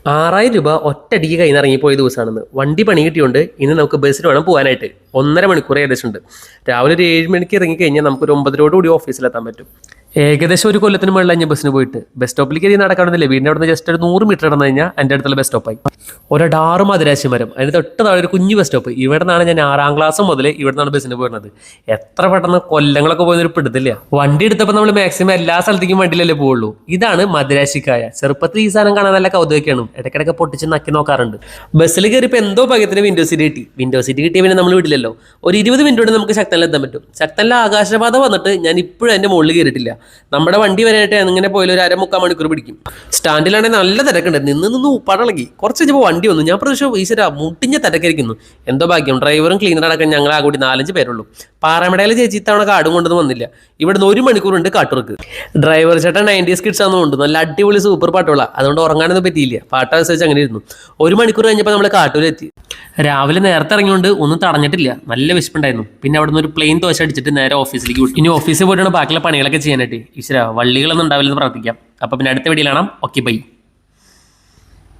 6,000 രൂപ ഒറ്റയടിക്ക് കയ്യിൽ നിന്ന് ഇറങ്ങിപ്പോയ ദിവസമാണെന്ന്. വണ്ടി പണി കിട്ടിയോണ്ട് ഇന്ന് നമുക്ക് ബസ്സിന് വേണം പോകാനായിട്ട്. 1.5 മണിക്കൂർ ഏകദേശം ഉണ്ട്. രാവിലെ ഒരു 7 മണിക്ക് ഇറങ്ങിക്കഴിഞ്ഞാൽ നമുക്കൊരു 9:00 ഓഫീസിലെത്താൻ പറ്റും. ഏകദേശം ഒരു കൊല്ലത്തിന് മുകളിൽ ഞാൻ ബസ്സിന് പോയിട്ട് ബസ് സ്റ്റോപ്പിലേക്ക് നടക്കണമെന്നില്ല. വീടിൻ്റെ അവിടെ നിന്ന് ജസ്റ്റ് ഒരു 100 മീറ്റർ നടന്നു കഴിഞ്ഞാൽ എൻ്റെ അടുത്തുള്ള ബസ് സ്റ്റോപ്പായി. ഒരടാറ് മധുരാശി മരം, അതിന് തൊട്ട് താഴെ ഒരു കുഞ്ഞു ബസ് സ്റ്റോപ്പ്. ഇവിടെ നിന്നാണ് ഞാൻ 6ാം ക്ലാസ് മുതൽ ഇവിടെ നിന്നാണ് ബസ്സിന് പോയിരുന്നത്. എത്ര പെട്ടെന്ന് കൊല്ലങ്ങളൊക്കെ പോയൊരു പിടുത്തില്ല. വണ്ടി എടുത്തപ്പോൾ നമ്മൾ മാക്സിമം എല്ലാ സ്ഥലത്തേക്കും വണ്ടിയിലല്ലേ പോവുള്ളൂ. ഇതാണ് മധുരാശിക്കായ. ചെറുപ്പത്തിൽ ഈ സാധനം കാണാൻ നല്ല കൗതുകയൊക്കെയാണ്. ഇടയ്ക്കിടയ്ക്ക് പൊട്ടിച്ച് നക്കി നോക്കാറുണ്ട്. ബസ്സിൽ കയറിയപ്പോൾ എന്തോ ഭാഗ്യത്തിന് വിൻഡോ സീറ്റ് കിട്ടി. വിൻഡോ സീറ്റ് കിട്ടിയ പിന്നെ നമ്മൾ വിടില്ലല്ലോ. ഒരു 20 മിനിറ്റ് കൊണ്ട് നമുക്ക് ശക്തനിലെത്താൻ പറ്റും. ശക്തനിലെ ആകാശപാത വന്നിട്ട് ഞാൻ ഇപ്പോഴും എൻ്റെ മുകളിൽ കയറിയിട്ടില്ല. നമ്മുടെ വണ്ടി വരാനായിട്ട് അങ്ങനെ പോയാലും ഒരു 1/4 മണിക്കൂർ പിടിക്കും. സ്റ്റാൻഡിലാണെങ്കിൽ നല്ല തിരക്കുണ്ട്. നിന്ന് ഉപ്പാടിളകി. കുറച്ച് കഴിഞ്ഞപ്പോൾ വണ്ടി വന്നു. ഞാൻ പ്രതീക്ഷ ഈശ്വര മുട്ടിഞ്ഞ തിരക്കായിരിക്കുന്നു. എന്തോ ഭാഗ്യം, ഡ്രൈവറും ക്ലീനർ അടക്കം ഞങ്ങൾ ആ കൂടി 4-5 പേരുള്ളൂ. പാറമടയിലെ ചേച്ചി ഇത്തവണ കാടും കൊണ്ടൊന്നും വന്നില്ല. ഇവിടുന്ന് 1 മണിക്കൂറുണ്ട് കാട്ടുവർക്ക്. ഡ്രൈവർ ചേട്ടൻ 90s കിഡ്സ് ആണെന്നുണ്ട്. നല്ല അടിപൊളി സൂപ്പർ പാട്ടുകളാണ്. അതുകൊണ്ട് ഉറങ്ങാനൊന്നും പറ്റിയില്ല. പാട്ട് അനുസരിച്ച് അങ്ങനെ ഇരുന്നു. 1 മണിക്കൂർ കഴിഞ്ഞപ്പോൾ നമ്മൾ കാട്ടൂരെത്തി. രാവിലെ നേരത്തെ ഇറങ്ങിയോണ്ട് ഒന്നും തടഞ്ഞിട്ടില്ല. നല്ല വിശപ്പുണ്ടായിരുന്നു. പിന്നെ അവിടെ നിന്ന് ഒരു പ്ലെയിൻ ദോശ അടിച്ചിട്ട് നേരെ ഓഫീസിലേക്ക് വിട്ടു. ഇനി ഓഫീസിൽ പോയിട്ടാണ് ബാക്കിയുള്ള പണികളൊക്കെ ചെയ്യാനായിട്ട്. ഈശ്വര വള്ളികളൊന്നും ഉണ്ടാവില്ലെന്ന് പ്രാർത്ഥിക്കാം. അപ്പോൾ പിന്നെ അടുത്ത വീഡിയോയിൽ കാണാം. Okay bye.